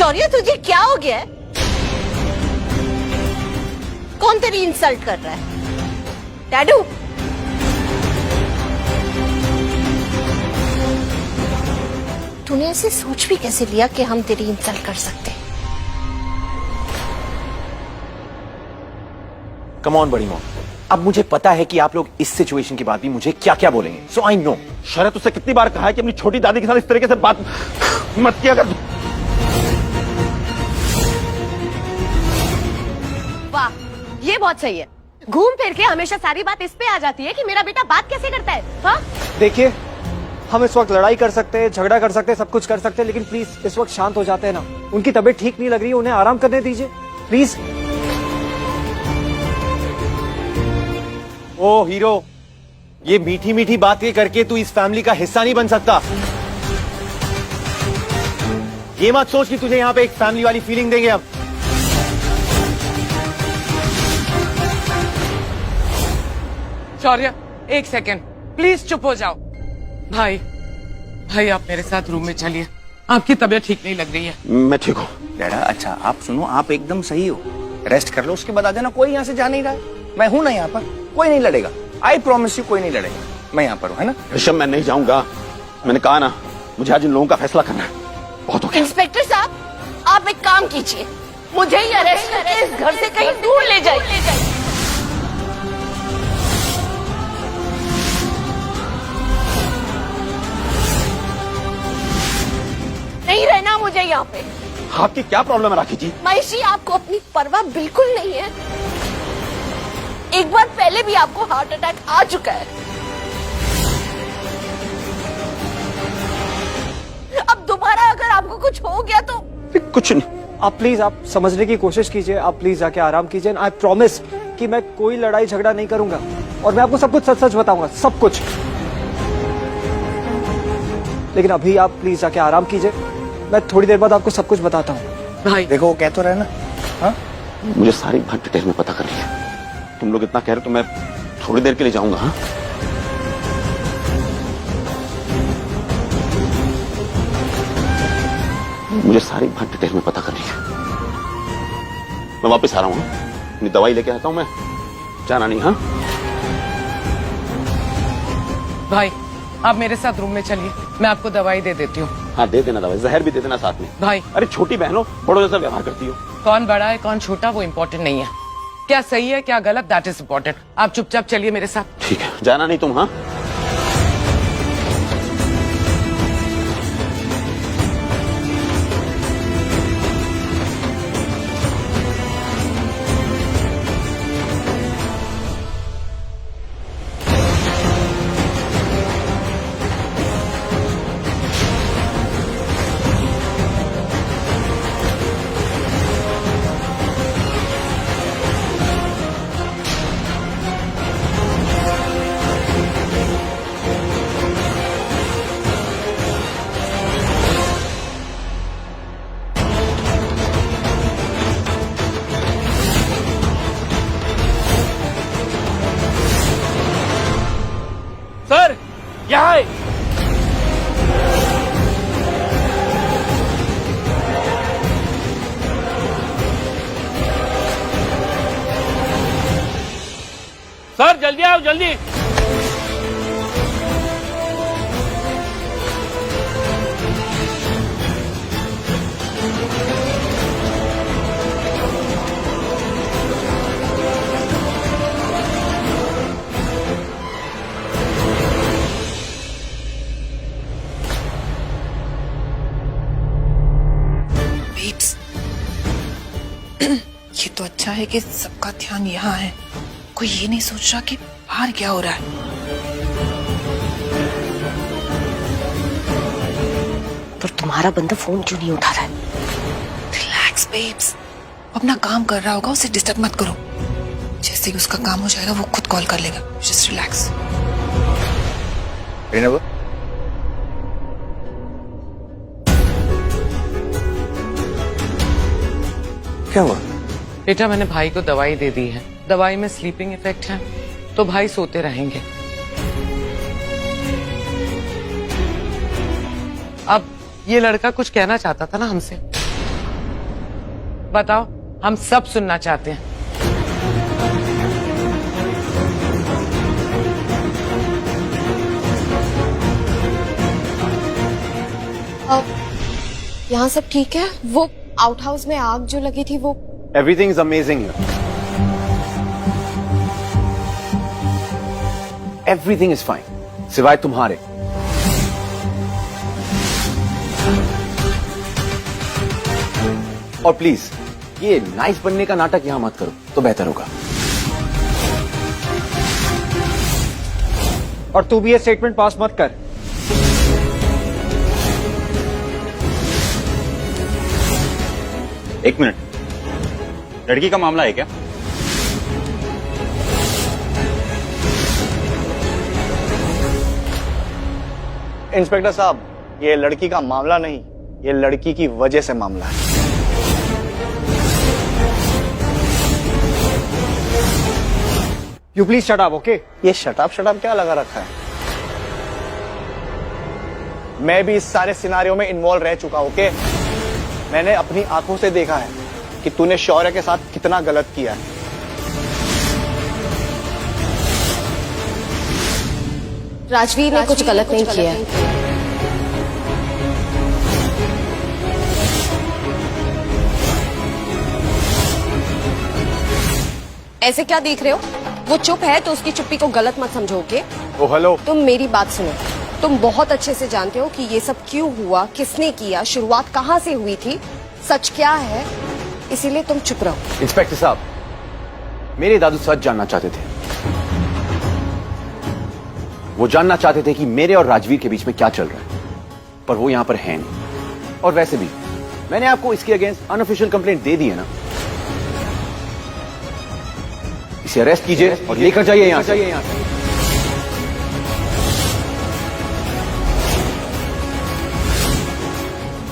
शौर्य तुझे क्या हो गया है? कौन तेरी इंसल्ट कर रहा है? डैडू, तूने ऐसे सोच भी कैसे लिया कि हम तेरी इंसल्ट कर सकते? कम ऑन बड़ी मॉम, अब मुझे पता है कि आप लोग इस सिचुएशन के बाद भी मुझे क्या क्या बोलेंगे, सो आई नो। शरद उससे कितनी बार कहा है कि अपनी छोटी दादी के साथ इस तरीके से बात मत किया कर। वाह, ये बहुत सही है। घूम फिर के हमेशा सारी बात इस पे आ जाती है कि मेरा बेटा बात कैसे करता है। हाँ? देखिए, हम इस वक्त लड़ाई कर सकते हैं, झगड़ा कर सकते हैं, सब कुछ कर सकते हैं, लेकिन प्लीज इस वक्त शांत हो जाते हैं ना। उनकी तबीयत ठीक नहीं लग रही है, उन्हें आराम करने दीजिए प्लीज। ओ हीरो, ये मीठी मीठी बातें करके तू इस फैमिली का हिस्सा नहीं बन सकता। ये मत सोच कि तुझे यहाँ पे एक फैमिली वाली फीलिंग देंगे अब। शौर्य, एक सेकेंड प्लीज, चुप हो जाओ। भाई, भाई आप मेरे साथ रूम में चलिए, आपकी तबीयत ठीक नहीं लग रही है। मैं ठीक हूँ डैडा। अच्छा आप सुनो, आप एकदम सही हो, रेस्ट कर लो, उसके बाद आ जाना। कोई यहाँ से जा नहीं रहा है, मैं हूं ना यहाँ पर, कोई नहीं लड़ेगा। आई प्रॉमिस यू, कोई नहीं लड़ेगा, मैं यहाँ पर हूँ, है ना। ऋषभ, मैं नहीं जाऊंगा, मैंने कहा ना, मुझे आज इन लोगों का फैसला करना है। बहुत हो गया। इंस्पेक्टर साहब, आप एक काम कीजिए, मुझे ही अरेस्ट करके इस घर से कहीं दूर ले जाइए। नहीं रहना मुझे यहाँ पे। आपकी क्या प्रॉब्लम है राखी जी? महिषी, आपको अपनी परवाह बिल्कुल नहीं है। एक बार पहले भी आपको हार्ट अटैक आ चुका है। अब दोबारा अगर आपको कुछ हो गया तो? कुछ नहीं। आप प्लीज, आप समझने की कोशिश कीजिए, आप प्लीज जाके आराम कीजिए। आई प्रॉमिस कि मैं कोई लड़ाई झगड़ा नहीं करूंगा और मैं आपको सब कुछ सच सच बताऊंगा, सब कुछ। लेकिन अभी आप प्लीज जाके आराम कीजिए, मैं थोड़ी देर बाद आपको सब कुछ बताता हूँ। भाई देखो वो कह तो रहे ना। हाँ, मुझे सारी बात डिटेल में पता कर लिया। तुम लोग इतना कह रहे हो तो मैं थोड़ी देर के लिए जाऊंगा। हाँ, मुझे सारी बात डिटेल में पता कर लिया। मैं वापस आ रहा हूँ, अपनी दवाई लेके आता हूँ मैं, जाना नहीं। हाँ भाई, आप मेरे साथ रूम में चलिए, मैं आपको दवाई दे देती हूँ। हाँ, दे देना दवाई, जहर भी दे देना साथ में। भाई, अरे छोटी बहनों, बड़ों जैसा व्यवहार करती हो। कौन बड़ा है कौन छोटा वो इम्पोर्टेंट नहीं है, क्या सही है क्या गलत दैट इज इम्पोर्टेंट। आप चुपचाप चलिए मेरे साथ। ठीक है, जाना नहीं तुम। हाँ, सर यहाँ है। सर जल्दी आओ जल्दी। ये तो अच्छा है कि सबका ध्यान यहाँ है, कोई ये नहीं सोच रहा कि बाहर क्या हो रहा है। पर तुम्हारा बंदा फोन क्यों नहीं उठा रहा है? रिलैक्स बेब्स, अपना काम कर रहा होगा, उसे डिस्टर्ब मत करो। जैसे ही उसका काम हो जाएगा वो खुद कॉल कर लेगा। Just relax. क्या हुआ? बेटा मैंने भाई को दवाई दे दी है, दवाई में स्लीपिंग इफेक्ट है, तो भाई सोते रहेंगे। अब ये लड़का कुछ कहना चाहता था ना हमसे, बताओ, हम सब सुनना चाहते हैं। यहाँ सब ठीक है? वो आउट हाउस में आग जो लगी थी वो? Everything is amazing here. Everything is fine सिवाय तुम्हारे। और प्लीज ये नाइस बनने का नाटक यहां मत करो तो बेहतर होगा। और तू भी ये स्टेटमेंट पास मत कर। एक मिनट, लड़की का मामला है क्या? इंस्पेक्टर साहब, ये लड़की का मामला नहीं, ये लड़की की वजह से मामला है। You please shut up, okay? ये शटअप क्या लगा रखा है? मैं भी इस सारे सिनारियो में इन्वॉल्व रह चुका, ओके? मैंने अपनी आंखों से देखा है कि तूने शौर्य के साथ कितना गलत किया है। राजवीर ने कुछ गलत नहीं किया। ऐसे क्या देख रहे हो? वो चुप है तो उसकी चुप्पी को गलत मत समझोगे। ओ हेलो, तुम मेरी बात सुनो। तुम बहुत अच्छे से जानते हो कि ये सब क्यों हुआ, किसने किया, शुरुआत कहां से हुई थी, सच क्या है, इसीलिए तुम चुप रहो। इंस्पेक्टर साहब, मेरे दादू सच जानना चाहते थे। वो जानना चाहते थे कि मेरे और राजवीर के बीच में क्या चल रहा है, पर वो यहां पर है नहीं। और वैसे भी मैंने आपको इसके अगेंस्ट अनऑफिशियल कंप्लेंट दे दी है ना। इसे अरेस्ट कीजिए और लेकर जाइए यहां से।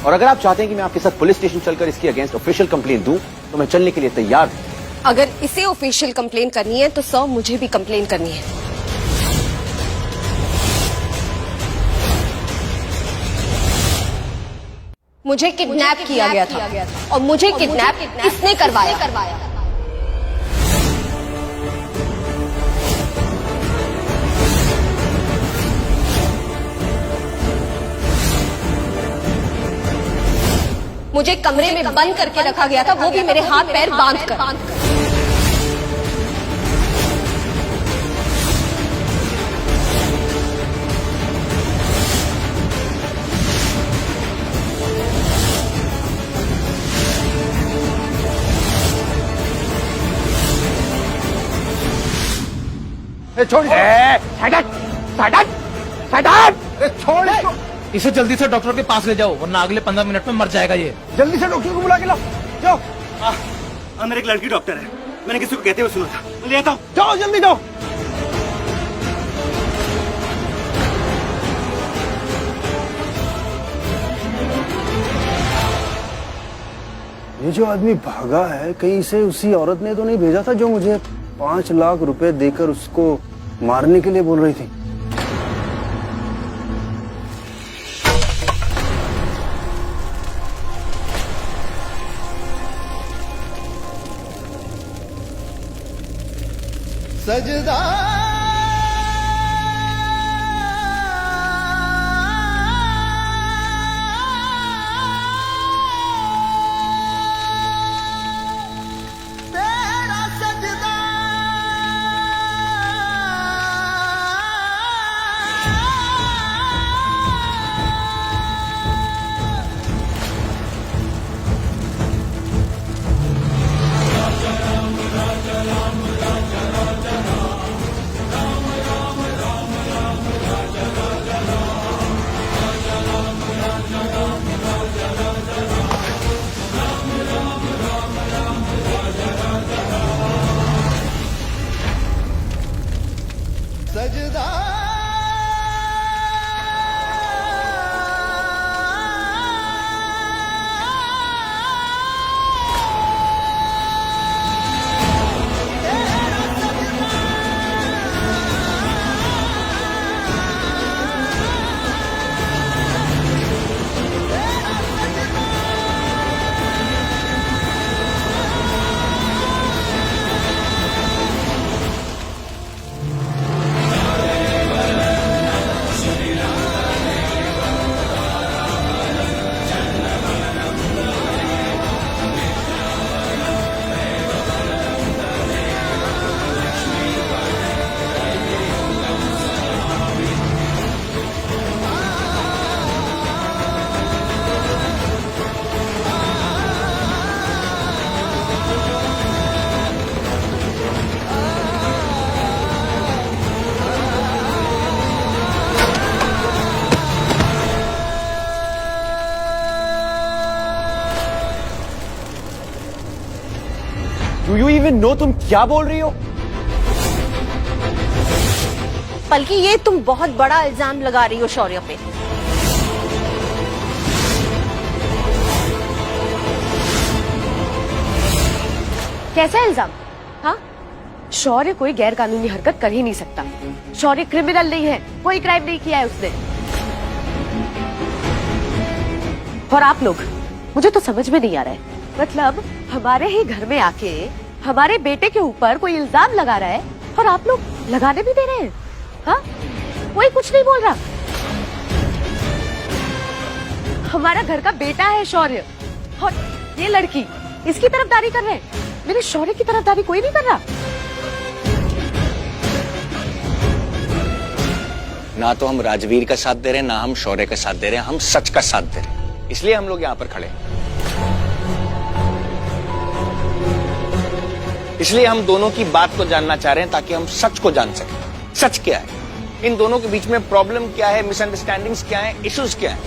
और अगर आप चाहते हैं कि मैं आपके साथ पुलिस स्टेशन चलकर इसके अगेंस्ट ऑफिशियल कंप्लेंट दूं तो मैं चलने के लिए तैयार हूं। अगर इसे ऑफिशियल कंप्लेन करनी है तो सर मुझे भी कंप्लेन करनी है। मुझे किडनैप किया गया था और मुझे किडनैप इसने करवाया। मुझे कमरे में बंद करके रखा गया था, वो भी मेरे हाथ पैर बांध कर। छोड़ इसको। इसे जल्दी से डॉक्टर के पास ले जाओ वरना अगले 15 मिनट में मर जाएगा ये। जल्दी से डॉक्टर को बुला के लाओ। जाओ। अंदर एक लड़की डॉक्टर है, मैंने किसी को कहते हुए सुना था, ले आता हूं। जाओ जल्दी जाओ। ये जो आदमी भागा है कहीं से उसी औरत ने तो नहीं भेजा था जो मुझे 5 लाख रुपए देकर उसको मारने के लिए बोल रही थी? सजदा तेरा सजदा इवन नो तुम क्या बोल रही हो? बल्कि ये तुम बहुत बड़ा इल्जाम लगा रही हो शौर्य पे। कैसा इल्जाम? हाँ, शौर्य कोई गैर कानूनी हरकत कर ही नहीं सकता। शौर्य क्रिमिनल नहीं है, कोई क्राइम नहीं किया है उसने। और आप लोग, मुझे तो समझ में नहीं आ रहा है, मतलब हमारे ही घर में आके हमारे बेटे के ऊपर कोई इल्जाम लगा रहा है और आप लोग लगाने भी दे रहे हैं। हाँ, कोई कुछ नहीं बोल रहा। हमारा घर का बेटा है शौर्य, और ये लड़की इसकी तरफदारी कर रहे हैं। मेरे शौर्य की तरफदारी कोई नहीं कर रहा। ना तो हम राजवीर का साथ दे रहे हैं, ना हम शौर्य का साथ दे रहे हैं, हम सच का साथ दे रहे हैं। इसलिए हम लोग यहाँ पर खड़े हैं। इसलिए हम दोनों की बात को जानना चाह रहे हैं ताकि हम सच को जान सकें। सच क्या है, इन दोनों के बीच में प्रॉब्लम क्या है, मिसअंडरस्टैंडिंग्स क्या है, इश्यूज क्या है।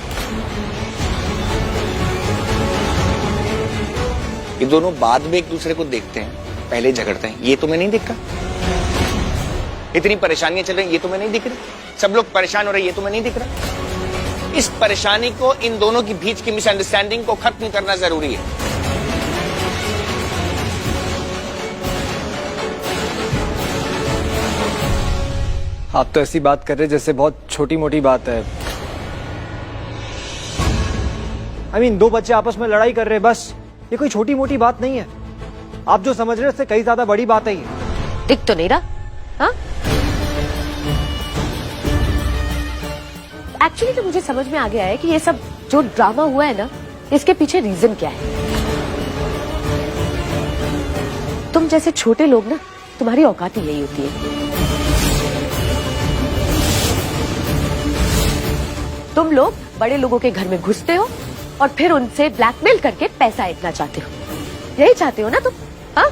ये दोनों बाद में एक दूसरे को देखते हैं, पहले झगड़ते हैं, ये तुम्हें नहीं दिख रहा? इतनी परेशानियां चल रही, ये तुम्हें नहीं दिख रही? सब लोग परेशान हो रहे, ये तुम्हें नहीं दिख रहा? इस परेशानी को, इन दोनों के बीच की मिसअंडरस्टैंडिंग को खत्म करना जरूरी है। आप तो ऐसी बात कर रहे जैसे बहुत छोटी मोटी बात है। I mean, दो बच्चे आपस में लड़ाई कर रहे हैं, बस। ये कोई छोटी मोटी बात नहीं है। आप जो समझ रहे हैं उससे कई ज्यादा बड़ी बात है ये। दिख तो नहीं रहा। हाँ, एक्चुअली तो मुझे समझ में आ गया है कि ये सब जो ड्रामा हुआ है ना, इसके पीछे रीजन क्या है। तुम जैसे छोटे लोग ना, तुम्हारी औकात ही यही होती है। तुम लोग बड़े लोगों के घर में घुसते हो और फिर उनसे ब्लैकमेल करके पैसा इतना चाहते हो। यही चाहते हो ना तुम? हाँ,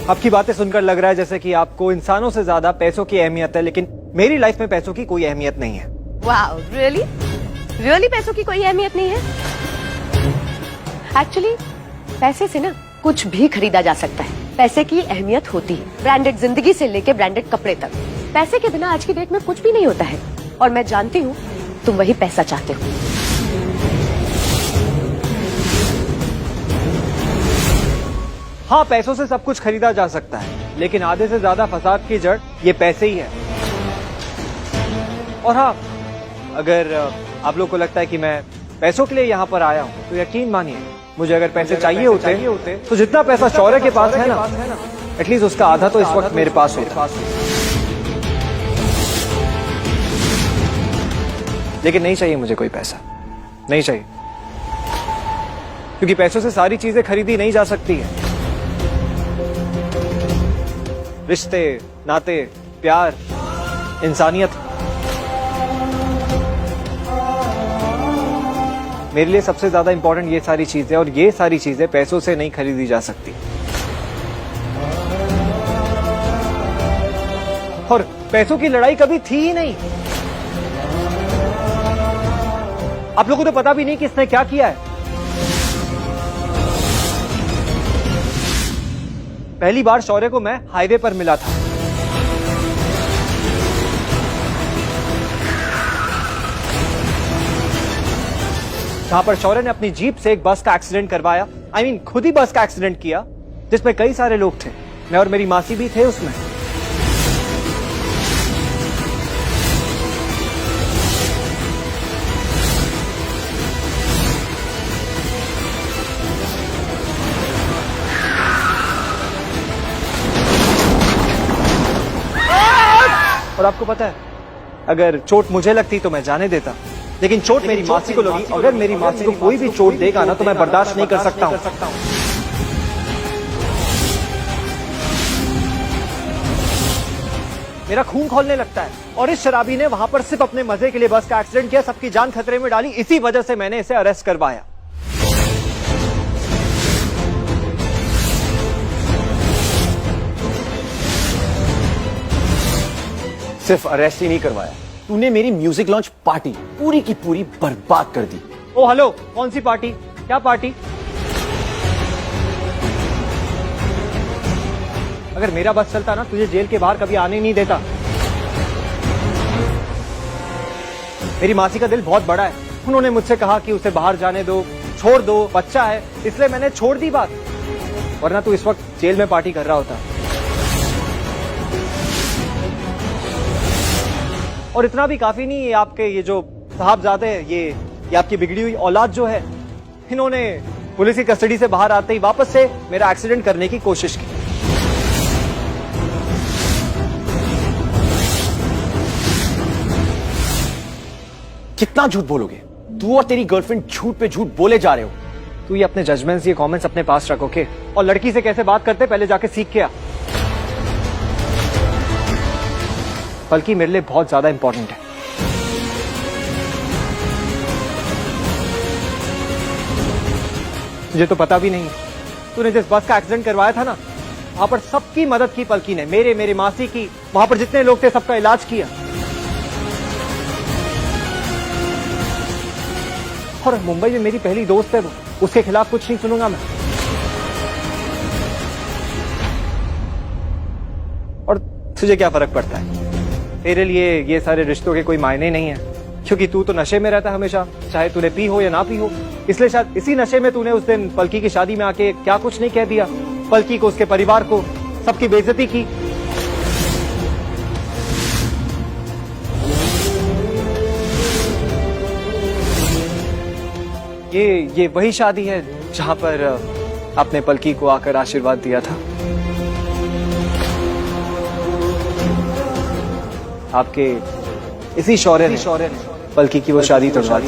आपकी बातें सुनकर लग रहा है जैसे कि आपको इंसानों से ज्यादा पैसों की अहमियत है, लेकिन मेरी लाइफ में पैसों की कोई अहमियत नहीं है। Wow, really? रियली पैसों की कोई अहमियत नहीं है? एक्चुअली पैसे से ना कुछ भी खरीदा जा सकता है। पैसे की अहमियत होती है, ब्रांडेड जिंदगी से लेके ब्रांडेड कपड़े तक। पैसे के बिना आज की डेट में कुछ भी नहीं होता है, और मैं जानती हूँ तुम वही पैसा चाहते हो। हाँ, पैसों से सब कुछ खरीदा जा सकता है, लेकिन आधे से ज्यादा फसाद की जड़ ये पैसे ही है। और हाँ, अगर आप लोग को लगता है कि मैं पैसों के लिए यहाँ पर आया हूँ, तो यकीन मानिए, मुझे अगर पैसे चाहिए होते तो जितना पैसा शौर्य के पास है ना, एटलीस्ट उसका आधा तो इस वक्त मेरे पास होता। लेकिन नहीं चाहिए मुझे कोई पैसा, नहीं चाहिए, क्योंकि पैसों से सारी चीजें खरीदी नहीं जा सकती है। रिश्ते, नाते, प्यार, इंसानियत। मेरे लिए सबसे ज्यादा इंपॉर्टेंट ये सारी चीजें, और ये सारी चीजें पैसों से नहीं खरीदी जा सकती। और पैसों की लड़ाई कभी थी ही नहीं। आप लोगों को तो पता भी नहीं कि इसने क्या किया है। पहली बार शौर्य को मैं हाईवे पर मिला था। जहां पर शौर्य ने अपनी जीप से एक बस का एक्सीडेंट करवाया। I mean, खुद ही बस का एक्सीडेंट किया, जिसमें कई सारे लोग थे। मैं और मेरी मासी भी थे उसमें। और आपको पता है, अगर चोट मुझे लगती तो मैं जाने देता, लेकिन चोट मेरी मासी को लगी। अगर मेरी मासी को कोई भी चोट देगा ना, तो मैं बर्दाश्त नहीं कर सकता हूं। मेरा खून खौलने लगता है। और इस शराबी ने वहां पर सिर्फ अपने मजे के लिए बस का एक्सीडेंट किया, सबकी जान खतरे में डाली। इसी वजह से मैंने इसे अरेस्ट करवाया। सिर्फ अरेस्ट ही नहीं करवाया, तूने मेरी म्यूजिक लॉन्च पार्टी पूरी की पूरी बर्बाद कर दी। ओ हेलो, कौन सी पार्टी? क्या पार्टी? अगर मेरा बस चलता ना, तुझे जेल के बाहर कभी आने नहीं देता। मेरी मासी का दिल बहुत बड़ा है। उन्होंने मुझसे कहा कि उसे बाहर जाने दो, छोड़ दो, बच्चा है, इसलिए मैंने छोड़ दी बात। वरना तू इस वक्त जेल में पार्टी कर रहा होता। और इतना भी काफी नहीं, ये आपके ये जो साहबजादे हैं, ये आपकी बिगड़ी हुई औलाद जो है, इन्होंने पुलिस की कस्टडी से बाहर आते ही वापस से मेरा एक्सीडेंट करने की कोशिश की। कितना झूठ बोलोगे? तू और तेरी गर्लफ्रेंड झूठ पे झूठ बोले जा रहे हो। तू ये अपने जजमेंट्स, ये कमेंट्स अपने पास रखो, ओके? और लड़की से कैसे बात करते पहले जाके सीख के आ। बल्कि मेरे लिए बहुत ज्यादा इंपॉर्टेंट है। तुझे तो पता भी नहीं, तूने जिस बस का एक्सीडेंट करवाया था ना, वहां पर सबकी मदद की पलकी ने, मेरे मासी की, वहां पर जितने लोग थे सबका इलाज किया। और मुंबई में मेरी पहली दोस्त है वो, उसके खिलाफ कुछ नहीं सुनूंगा मैं। और तुझे क्या फर्क पड़ता है? तेरे लिए ये सारे रिश्तों के कोई मायने नहीं है, क्योंकि तू तो नशे में रहता है हमेशा, चाहे तूने पी हो या ना पी हो। इसलिए शायद इसी नशे में तूने उस दिन पलकी की शादी में आके क्या कुछ नहीं कह दिया, पलकी को, उसके परिवार को, सबकी बेइज्जती की। ये वही शादी है जहां पर आपने पलकी को आकर आशीर्वाद दिया था। आपके इसी शौर्य ने पलकी की वो शादी तोड़वा दी।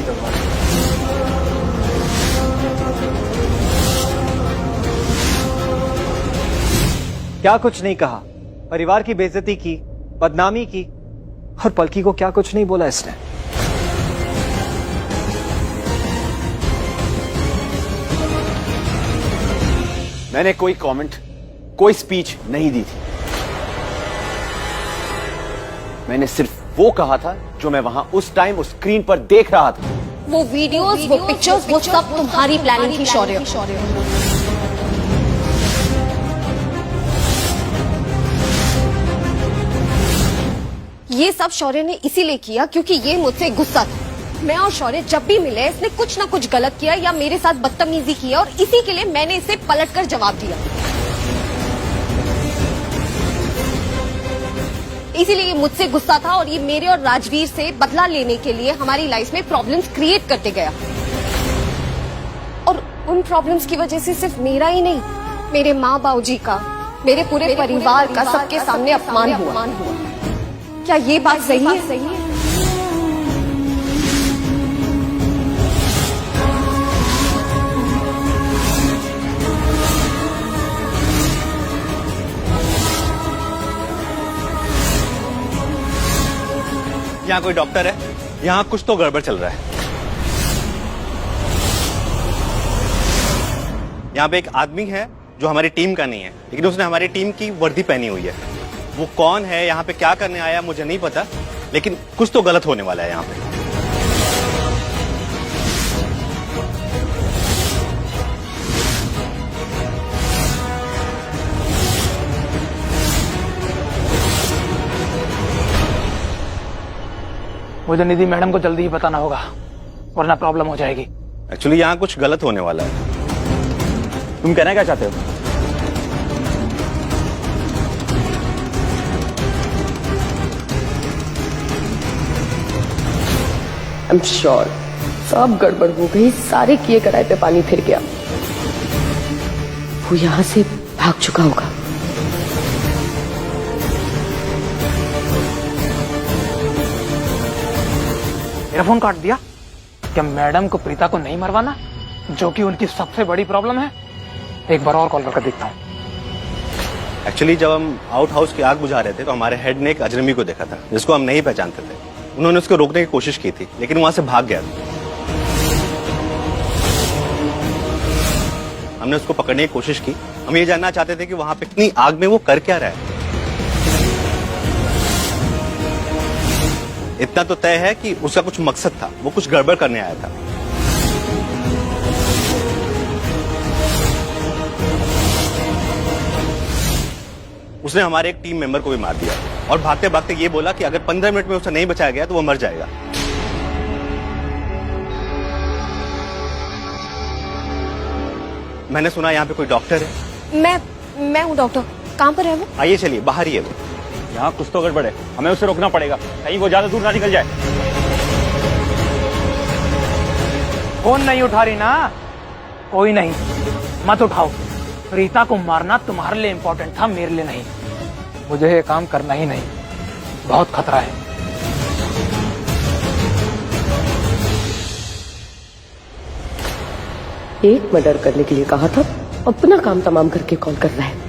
क्या कुछ नहीं कहा, परिवार की बेइज्जती की, बदनामी की, और पलकी को क्या कुछ नहीं बोला इसने। मैंने कोई कमेंट, कोई स्पीच नहीं दी थी। मैंने सिर्फ वो कहा था जो मैं वहां उस टाइम उस स्क्रीन पर देख रहा था। वो वीडियोस, वो पिक्चर्स, वो सब तुम्हारी प्लानिंग थी शौर्य। ये सब शौर्य ने इसीलिए किया क्योंकि ये मुझसे गुस्सा था। मैं और शौर्य जब भी मिले, इसने कुछ ना कुछ गलत किया या मेरे साथ बदतमीजी किया, और इसी के लिए मैंने इसे पलटकर जवाब दिया। इसीलिए ये मुझसे गुस्सा था और ये मेरे और राजवीर से बदला लेने के लिए हमारी लाइफ में प्रॉब्लम्स क्रिएट करते गया। और उन प्रॉब्लम्स की वजह से सिर्फ मेरा ही नहीं, मेरे माँ बाबूजी का, मेरे पूरे परिवार का सबके सामने अपमान हुआ। क्या ये बात सही है? यहाँ कोई डॉक्टर है? यहाँ कुछ तो गड़बड़ चल रहा है। यहाँ पे एक आदमी है जो हमारी टीम का नहीं है, लेकिन उसने हमारी टीम की वर्दी पहनी हुई है। वो कौन है, यहाँ पे क्या करने आया, मुझे नहीं पता, लेकिन कुछ तो गलत होने वाला है यहाँ पे। मुझे निधि मैडम को जल्दी ही बताना होगा, वरना प्रॉब्लम हो जाएगी। एक्चुअली यहाँ कुछ गलत होने वाला है। तुम कहना क्या चाहते हो? आई एम श्योर सब गड़बड़ हो गई, सारे किए कराए पे पानी फिर गया। वो यहां से भाग चुका होगा। मेरा फोन काट दिया। क्या मैडम को, प्रीता को नहीं मरवाना, जो कि उनकी सबसे बड़ी प्रॉब्लम है? एक बार और कॉल करके देखता हूँ। एक्चुअली जब हम आउट हाउस की आग बुझा रहे थे तो हमारे हेड ने एक अजनबी को देखा था जिसको हम नहीं पहचानते थे। उन्होंने उसको रोकने की कोशिश की थी, लेकिन वहां से भाग गया था। हमने उसको पकड़ने की कोशिश की। हम ये जानना चाहते थे कि वहां पे इतनी आग में वो कर क्या रहा है। इतना तो तय है कि उसका कुछ मकसद था, वो कुछ गड़बड़ करने आया था। उसने हमारे एक टीम मेंबर को भी मार दिया और भागते भागते ये बोला कि अगर 15 मिनट में उसे नहीं बचाया गया तो वो मर जाएगा। मैंने सुना यहाँ पे कोई डॉक्टर है। मैं हूँ डॉक्टर। कहाँ पर है वो? आइए चलिए, बाहर ही है वो। यहाँ कुछ तो गड़बड़ है, हमें उसे रोकना पड़ेगा, कहीं वो ज्यादा दूर ना निकल जाए। फोन नहीं उठा रही ना? कोई नहीं, मत उठाओ। रीता को मारना तुम्हारे लिए इंपॉर्टेंट था, मेरे लिए नहीं। मुझे ये काम करना ही नहीं, बहुत खतरा है। एक मर्डर करने के लिए कहा था, अपना काम तमाम करके कॉल कर रहा है।